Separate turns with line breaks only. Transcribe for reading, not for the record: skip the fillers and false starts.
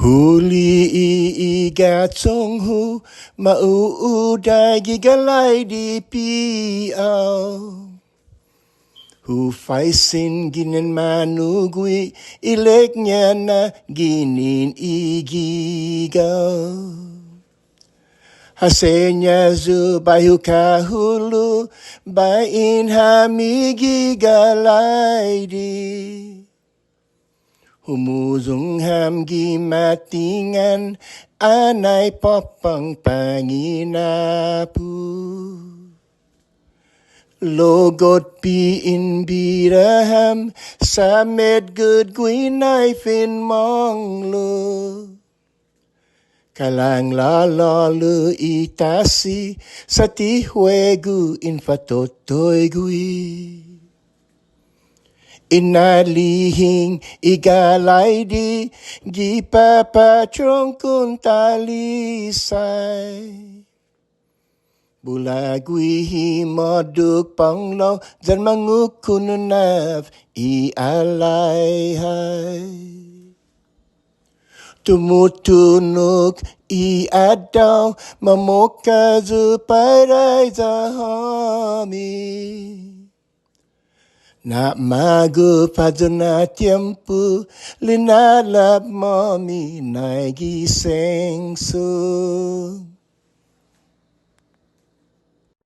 Huli i ga chong hu ma u dai gi ga lai di pi ao. Hu fai sin ginen manu gui I lek na ginin I gigao. Hasenya zu bai hu kahulu bai in hami gigalai di. Humuzung ham gi matingan anai popang panginapu. Logot pi in biraham samed good guinai fin mong lu. Kalang la la lu itasi sati huegu in fatotoi gui. Inalihing igalay di gipapatrong kun talisay. Bulagui hi moduk panglaw dyan mangukununav I alay hay. Tumutunog I adaw mamokazu paray zahami. Na magu paduna tiempo linalap mami nai giseng sun.